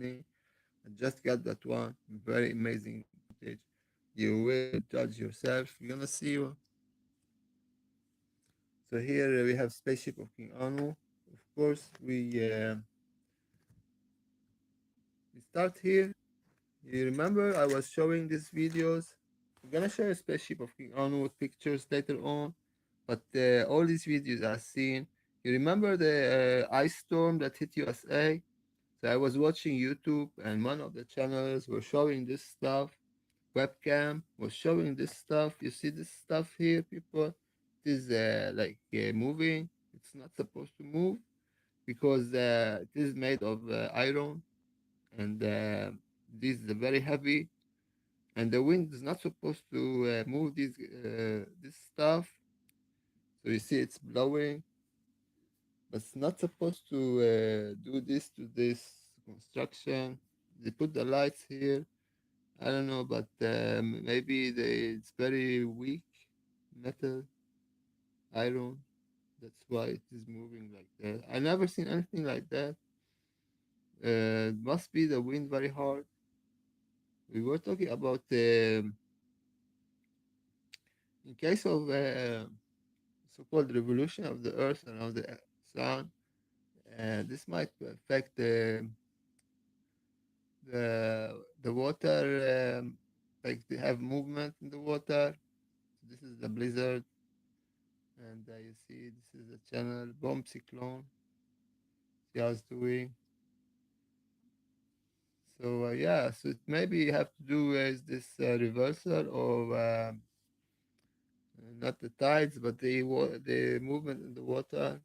I just got that one. Very amazing footage. You will judge yourself. You're gonna see. So here we have spaceship of King Anu. Of course, we start here. You remember I was showing these videos. I'm gonna show a spaceship of King Anu with pictures later on, but all these videos I've seen. You remember the ice storm that hit USA? So I was watching YouTube, and one of the channels were showing this stuff. Webcam was showing this stuff. You see this stuff here, people? It is moving. It's not supposed to move because it is made of iron, and this is very heavy, and the wind is not supposed to move this stuff. So you see, it's blowing, but it's not supposed to do this to this construction. They put the lights here. I don't know, but maybe it's very weak metal, iron. That's why it is moving like that. I never seen anything like that. It must be the wind very hard. We were talking about in case of so-called revolution of the Earth around the sun. This might affect the water, like they have movement in the water. This is the blizzard, and you see this is the channel bomb cyclone. See how it's doing. So yeah, so it maybe you have to do is this reversal of not the tides, but the movement in the water.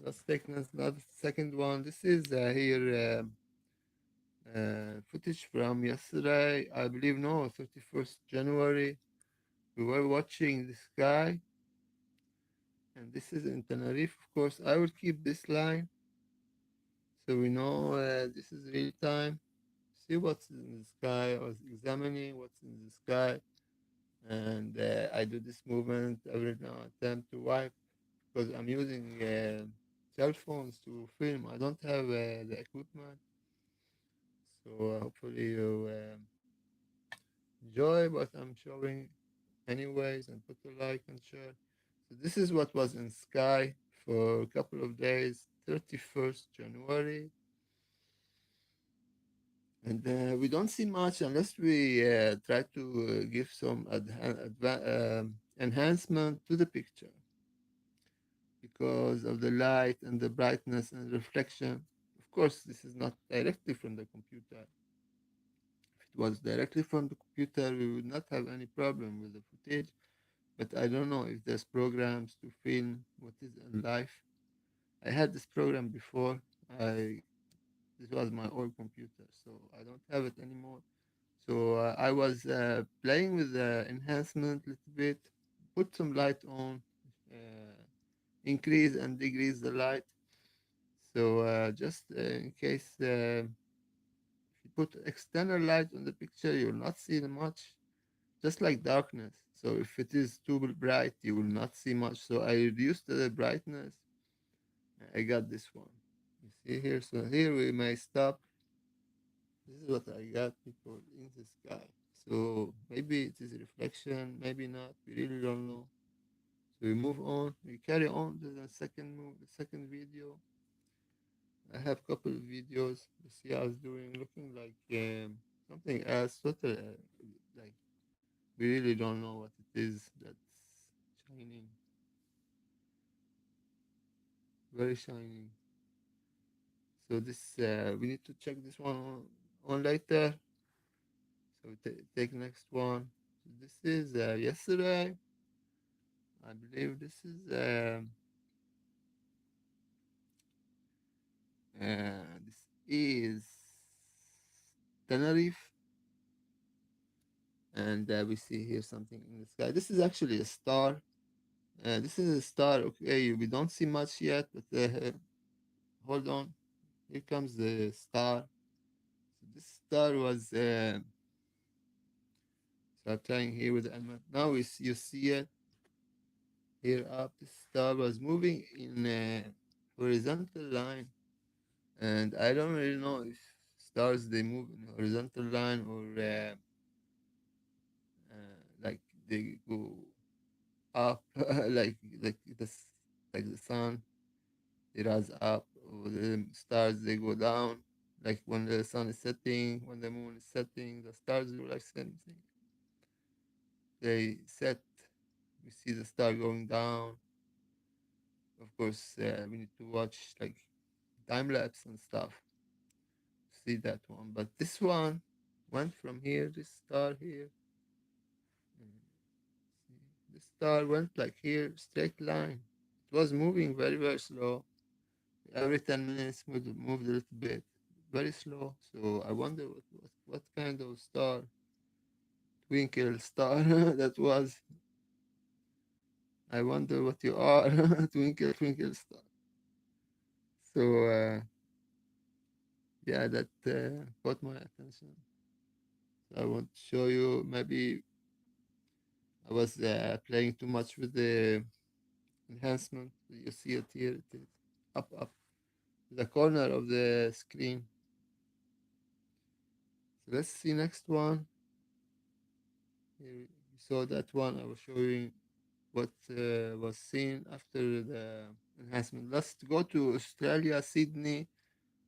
Let's take another second one. This is here footage from yesterday, I believe. No, 31st January. We were watching the sky, and this is in Tenerife. Of course, I will keep this line so we know this is real time. See what's in the sky. I was examining what's in the sky, and I do this movement every now and then to wipe because I'm using cell phones to film. I don't have the equipment, so hopefully you enjoy what I'm showing, anyways, and put a like and share. So this is what was in sky for a couple of days, 31st January. And we don't see much unless we try to give some enhancement to the picture because of the light and the brightness and reflection. Of course, this is not directly from the computer. If it was directly from the computer, we would not have any problem with the footage. But I don't know if there's programs to film what is in life. I had this program before. I This was my old computer, so I don't have it anymore. So I was playing with the enhancement a little bit, put some light on, increase and decrease the light. So just in case if you put external light on the picture, you will not see much, just like darkness. So if it is too bright, you will not see much. So I reduced the brightness. I got this one. You see here. So here we may stop. This is what I got, people, in the sky. So maybe it is a reflection, maybe not. We really don't know. So we move on. We carry on to the the second video. I have a couple of videos. You see how it's doing, looking like something else. Total, like we really don't know what it is that's shining, very shining. So this we need to check this one on later. So we take next one. So this is yesterday. I believe this is Tenerife, and we see here something in the sky. This is actually a star. This is a star. Okay, we don't see much yet, but hold on. Here comes the star. So this star was. So I'm trying here with the element. Now you see it here up. This star was moving in a horizontal line, and I don't really know if stars they move in horizontal line, or like they go up, like like the sun, they rise up, or the stars they go down. Like when the sun is setting, when the moon is setting, the stars do like same thing. They set, we see the star going down. Of course, we need to watch like time lapse and stuff to see that one. But this one went from here, this star here. mm, see, this star went like here, straight line. It was moving very, very slow. Every 10 minutes moved a little bit, very slow. So I wonder what kind of star, twinkle star that was. I wonder what you are, twinkle, twinkle star. So yeah, that caught my attention. So I want to show you. Maybe I was playing too much with the enhancement. You see it here. It is up to the corner of the screen. So let's see next one. Here you saw that one. I was showing what was seen after the enhancement. Let's go to Australia, Sydney.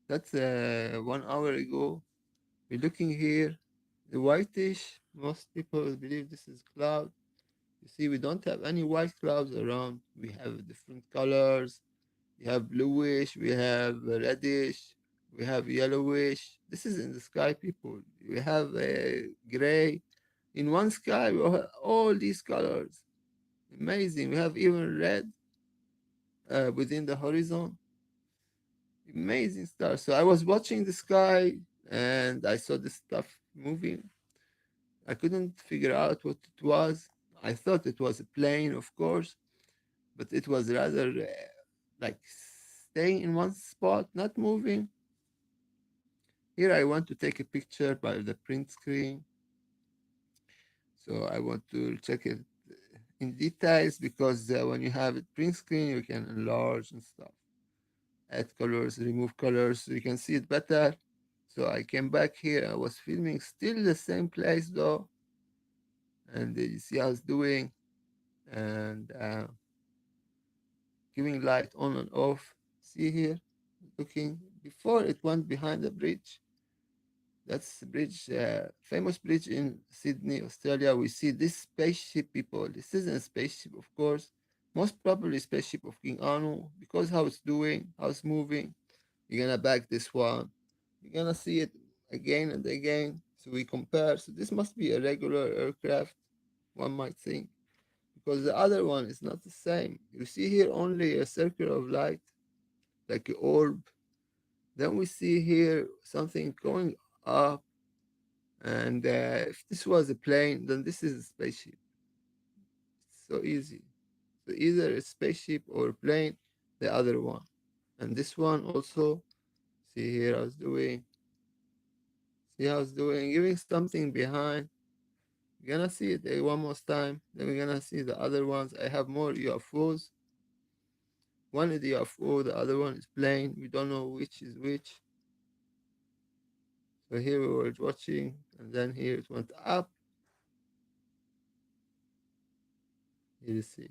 That's 1 hour ago. We're looking here, the whitish. Most people believe this is cloud. You see, we don't have any white clouds around. We have different colors. We have bluish, we have reddish, we have yellowish. This is in the sky, people. We have gray. In one sky, we have all these colors. Amazing. We have even red within the horizon. Amazing stars. So I was watching the sky and I saw this stuff moving. I couldn't figure out what it was. I thought it was a plane, of course, but it was rather like staying in one spot, not moving. Here I want to take a picture by the print screen. So I want to check it in details because when you have it print screen, you can enlarge and stuff. Add colors, remove colors, so you can see it better. So I came back here. I was filming still the same place though. And you see how it's doing. And giving light on and off. See here, looking before it went behind the bridge. That's the bridge, famous bridge in Sydney, Australia. We see this spaceship, people. This isn't a spaceship, of course. Most probably spaceship of King Anu, because how it's doing, how it's moving. You're gonna back this one. You're gonna see it again and again. So we compare. So this must be a regular aircraft, one might think, because the other one is not the same. You see here only a circle of light, like an orb. Then we see here something going up. And if this was a plane, then this is a spaceship. It's so easy. So either a spaceship or a plane, the other one. And this one also, see here I was doing, see how I was doing, giving something behind. You're gonna see it one more time. Then we're gonna see the other ones. I have more UFOs. One is the UFO, the other one is plane. We don't know which is which. So here we were watching, and then here it went up. Here you see.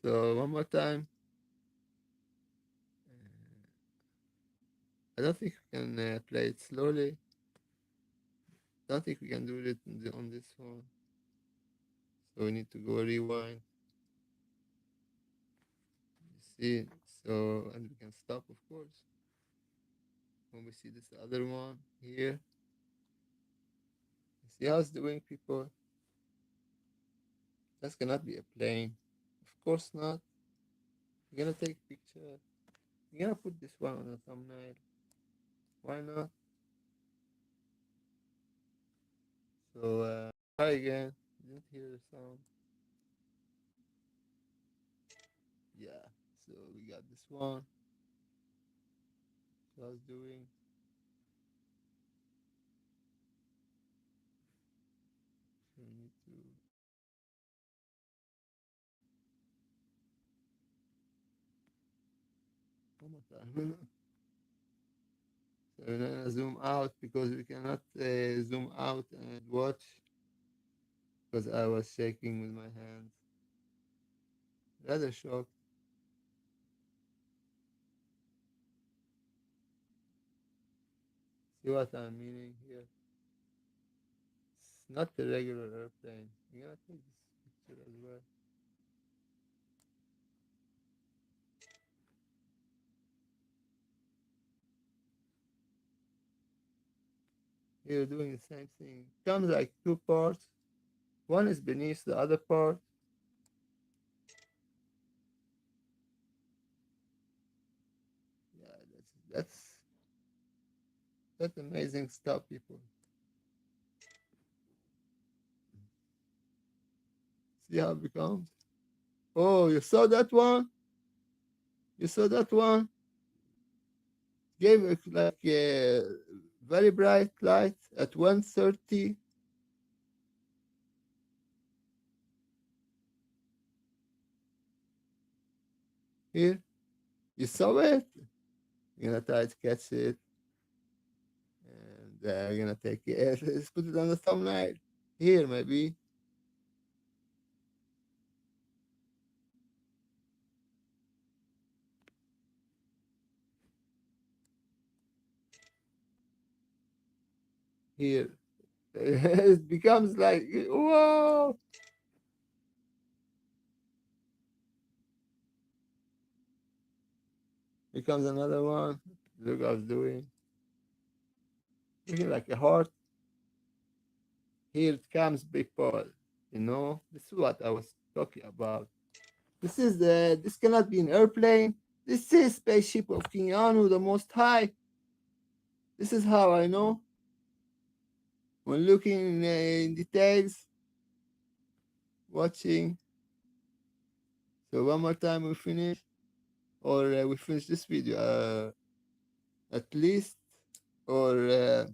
So one more time. I don't think we can play it slowly. Don't think we can do it on this one. So we need to go rewind. You see, so and we can stop, of course. When we see this other one here, you see how it's doing, people. That cannot be a plane. Of course not. You're gonna take a picture. You're gonna put this one on a thumbnail. Why not? So try again. Didn't hear the sound. Yeah. So we got this one. So I was doing. We need to So we're gonna zoom out because we cannot zoom out and watch because I was shaking with my hands. Rather shocked. See what I'm meaning here? It's not a regular airplane. I'm gonna take this picture as well. Here doing the same thing. Comes like two parts. One is beneath the other part. Yeah, that's amazing stuff, people. See how it becomes? Oh, you saw that one? You saw that one? Gave it like a very bright light at 1:30. Here, you saw it? You're gonna try to catch it, and you're gonna take it. Let's put it on the thumbnail. Here, maybe. Here. It becomes like, whoa! Here comes another one. Look what I was doing. Looking like a heart. Here it comes, people. You know, this is what I was talking about. This cannot be an airplane. This is spaceship of King Anu, the Most High. This is how I know. When looking in details, watching. So one more time we finish, or we finish this video at least, or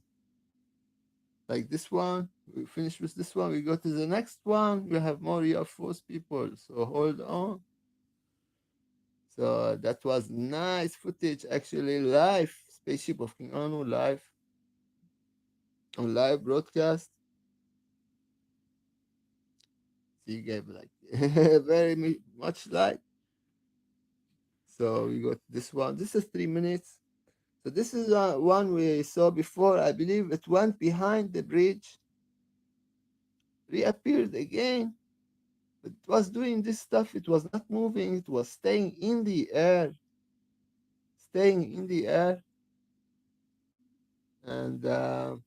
like this one. We finish with this one. We go to the next one. We have more UFOs, people. So hold on. So that was nice footage, actually live spaceship of King Anu live on live broadcast. She gave like very much light. So we got this one. This is 3 minutes. So this is one we saw before. I believe it went behind the bridge, reappeared again. But it was doing this stuff. It was not moving. It was staying in the air, staying in the air, and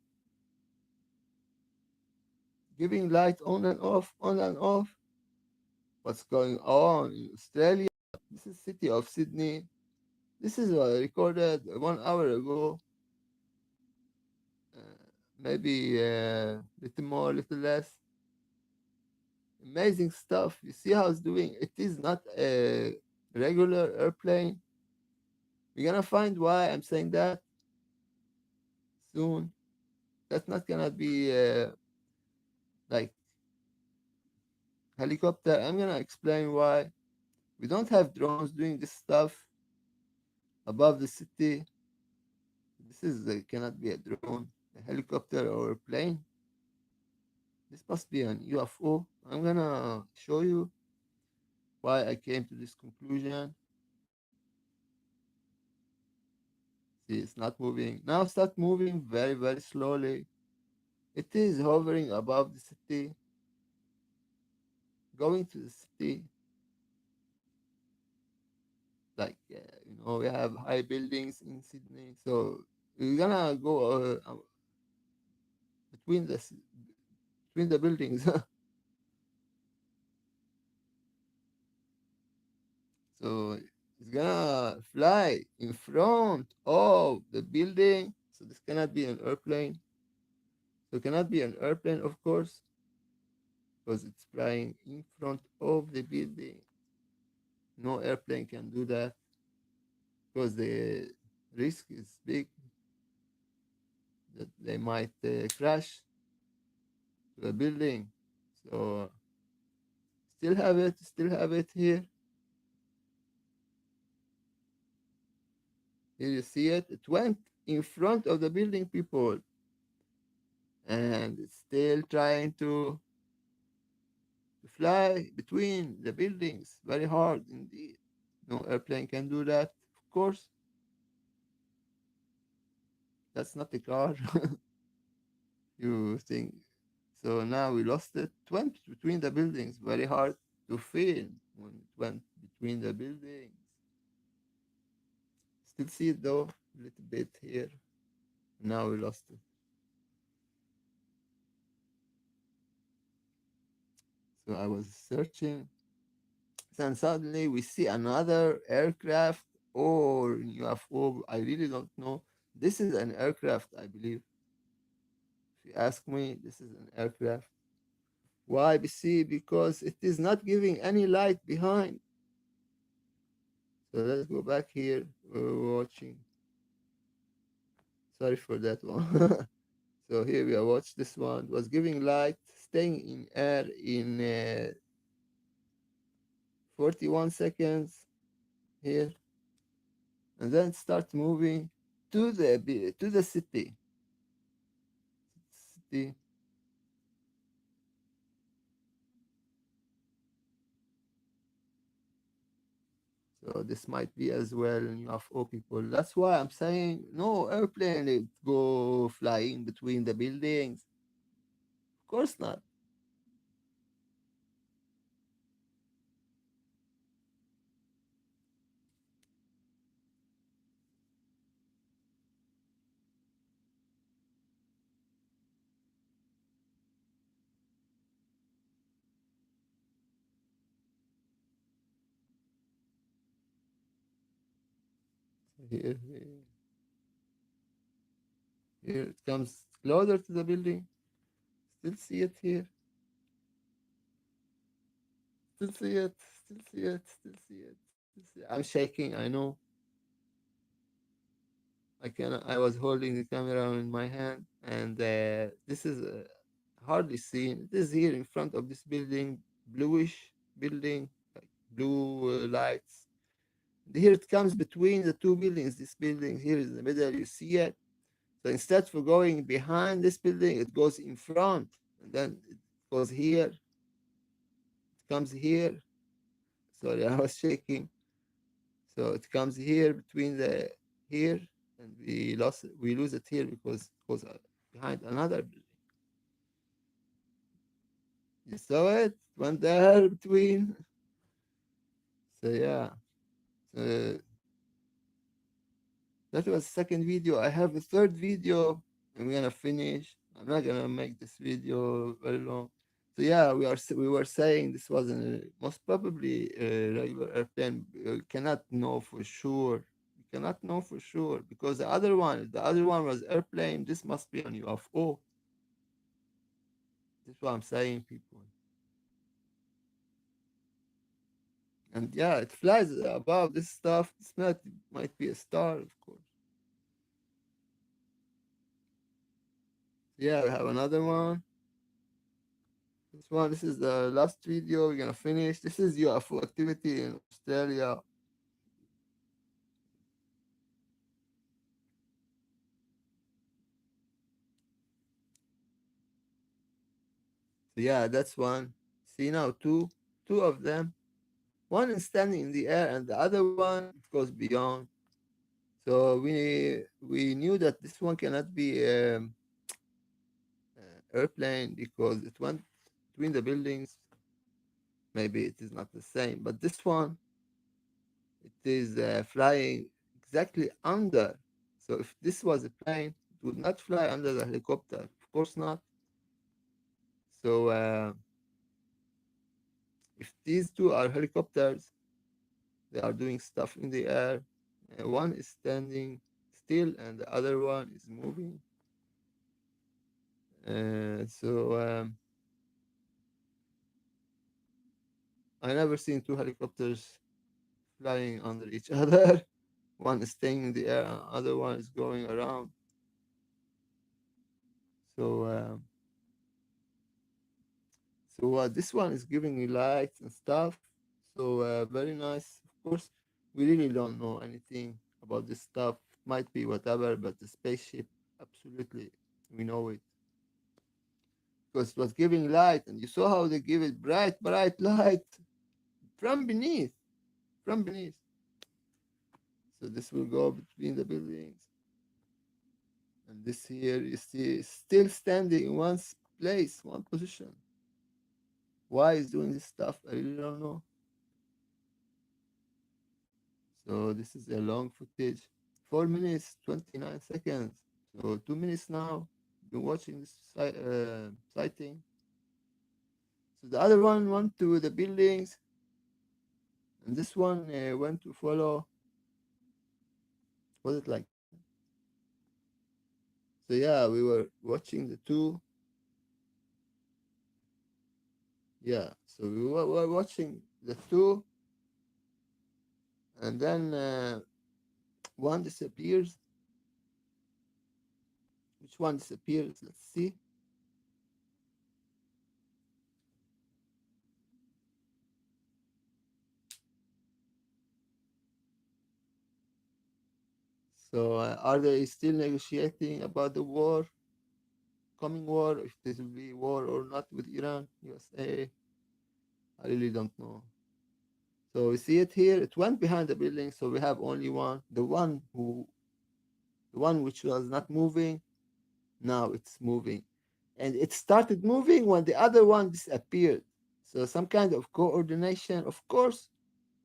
giving light on and off, on and off. What's going on in Australia? This is city of Sydney. This is recorded 1 hour ago. Maybe a little more, little less. Amazing stuff. You see how it's doing? It is not a regular airplane. We're gonna find why I'm saying that soon. That's not gonna be like helicopter. I'm gonna explain why. We don't have drones doing this stuff above the city. This is cannot be a drone, a helicopter, or a plane. This must be an UFO. I'm gonna show you why I came to this conclusion. See, it's not moving. Now start moving very, very slowly. It is hovering above the city, going to the city. Like, we have high buildings in Sydney. So we're gonna go between between the buildings. So it's gonna fly in front of the building. So this cannot be an airplane. So it cannot be an airplane, of course, because it's flying in front of the building. No airplane can do that because the risk is big that they might crash to a building. So still have it here. Here you see it. It went in front of the building, people, and it's still trying to fly between the buildings. Very hard indeed. No airplane can do that. Of course, that's not a car. You think so? Now we lost it. It went between the buildings. Very hard to film when it went between the buildings. Still see it though, a little bit here. Now we lost it. So I was searching. Then suddenly we see another aircraft or UFO. I really don't know. This is an aircraft, I believe. If you ask me, this is an aircraft. Why? BC? Because it is not giving any light behind. So let's go back here. We're watching. Sorry for that one. So here we are. Watch this one. It was giving light, staying in air in 41 seconds here, and then start moving to the city. So this might be as well UFO, people. That's why I'm saying no airplane it go flying between the buildings. Of course not. Here, here it comes closer to the building. Still see it here. Still see it. Still see it. Still see it. Still see it. I'm shaking. I know. I can. I was holding the camera in my hand, and this is hardly seen. It is here in front of this building, bluish building, like blue lights. Here it comes between the two buildings. This building here is in the middle. You see it. So instead of going behind this building, it goes in front, and then it goes here. It comes here. Sorry, I was shaking. So it comes here between the here, and we lost it. We lose it here because it goes behind another building. You saw it? Went there between. So yeah. So that was second video. I have a third video. I'm gonna finish. I'm not gonna make this video very long. So yeah, we were saying this was most probably a regular airplane. We cannot know for sure. We cannot know for sure because the other one was airplane. This must be on UFO. That's what I'm saying, people. And yeah, it flies above this stuff. This might be a star, of course. Yeah, we have another one. This is the last video we're gonna finish. This is UFO activity in Australia. So yeah, that's one. See now, two of them. One is standing in the air, and the other one goes beyond. So we knew that this one cannot be airplane because it went between the buildings. Maybe it is not the same, but this one it is flying exactly under. So if this was a plane, it would not fly under the helicopter. Of course not. So if these two are helicopters, they are doing stuff in the air. One is standing still, and the other one is moving. So I never seen two helicopters flying under each other. One is staying in the air, and the other one is going around. So this one is giving me lights and stuff. So very nice. Of course, we really don't know anything about this stuff. might be whatever, but the spaceship, absolutely, we know it because it was giving light, and you saw how they give it bright, bright light from beneath, from beneath. So this will go between the buildings, and this here you see is still standing in one place, one position. Why is doing this stuff? I really don't know. So this is a long footage, 4 minutes 29 seconds. So 2 minutes now. Been watching this sighting. So the other one went to the buildings, and this one went to follow. Was it like that? So yeah, we were watching the two. Yeah, so were watching the two, and then one disappears. Which one disappears? Let's see. So are they still negotiating about the war, coming war, if there will be war or not with Iran, USA? I really don't know. So we see it here. It went behind the building, so we have only one. The one which was not moving, now it's moving, and it started moving when the other one disappeared. So some kind of coordination, of course,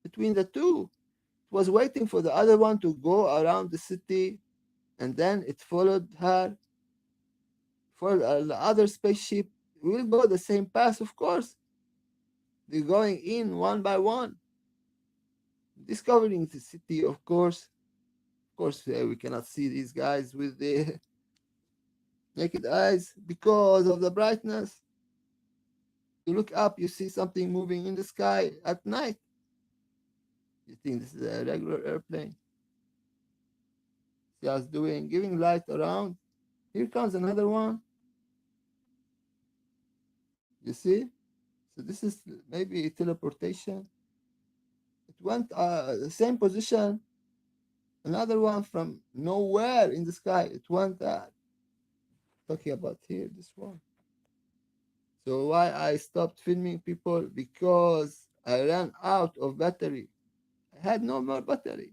between the two. It was waiting for the other one to go around the city, and then it followed her. For the other spaceship will go the same path, of course. They're going in one by one, discovering the city, of course. Of course, we cannot see these guys with the naked eyes because of the brightness. You look up, you see something moving in the sky at night. You think this is a regular airplane. See us doing, giving light around. Here comes another one. You see? So this is maybe teleportation. It went the same position. Another one from nowhere in the sky. It went talking about here, this one. So why I stopped filming people? Because I ran out of battery. I had no more battery.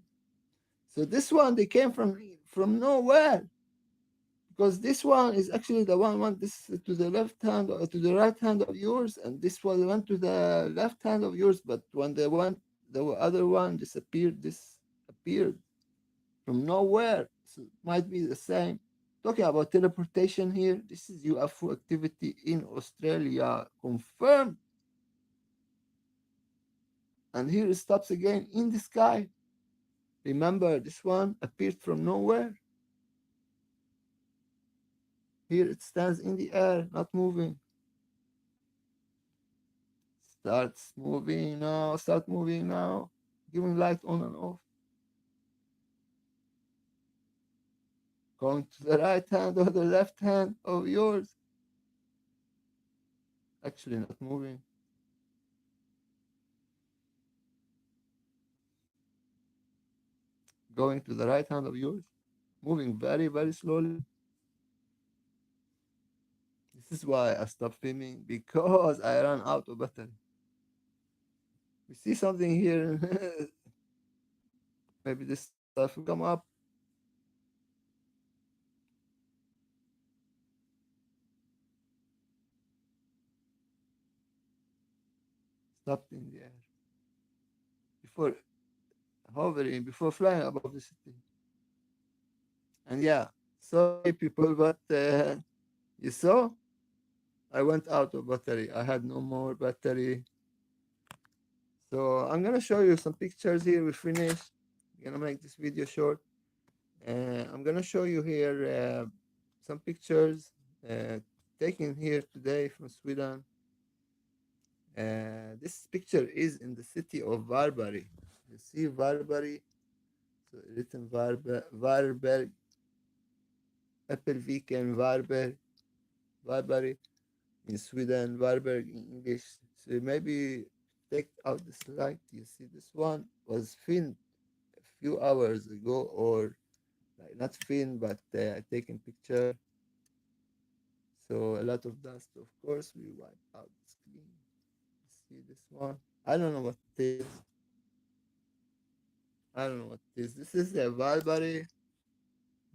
So this one they came from nowhere, because this one is actually the one this to the left hand or to the right hand of yours, and this one went to the left hand of yours. But when the other one disappeared, this appeared from nowhere. So it might be the same. Talking about teleportation here, this is UFO activity in Australia confirmed. And here it stops again in the sky. Remember, this one appeared from nowhere. Here it stands in the air, not moving. Start moving now. Giving light on and off. Going to the right hand or the left hand of yours. Actually not moving. Going to the right hand of yours. Moving very, very slowly. This is why I stopped filming, because I ran out of battery. We see something here. Maybe this stuff will come up. Stopped in the air. Before hovering, before flying above the city. And yeah, sorry people, but you saw, I went out of battery. I had no more battery. So I'm gonna show you some pictures here. We finished. I'm gonna make this video short. I'm gonna show you here some pictures uh, taken here today from Sweden. This picture is in the city of Varberg. You see Varberg, so written Varberg, Äppelviken, Varberg in Sweden, Varberg in English. So maybe take out the slide. You see, this one was filmed a few hours ago or like not thin, but taking picture. So a lot of dust. Of course, we wipe out the screen. See this one? I don't know what it is. I don't know what it is. This is a Varberg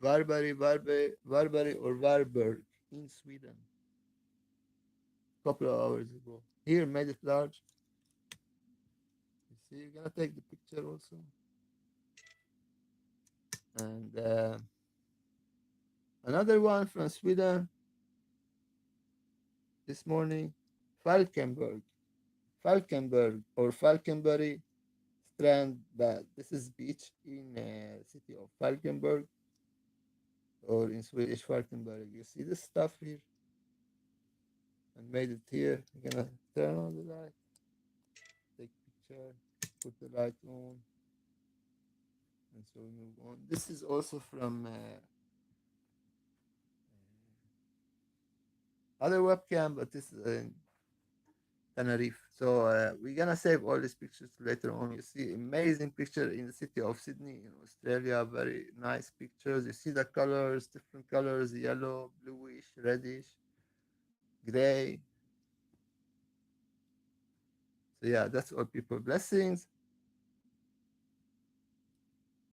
or Varberg in Sweden. Couple of hours ago. Here, made it large. You see, you're gonna take the picture also. And another one from Sweden this morning. Falkenberg. Falkenberg or Falkenberg Strand Bad. This is beach in city of Falkenberg or in Swedish Falkenberg. You see this stuff here and made it here. I'm gonna turn on the light, take picture, put the light on, and so we move on. This is also from other webcam, but this is in Tenerife. So we're gonna save all these pictures later on. You see amazing picture in the city of Sydney in Australia. Very nice pictures. You see the colors, different colors: yellow, bluish, reddish, gray. So yeah, that's all people. Blessings.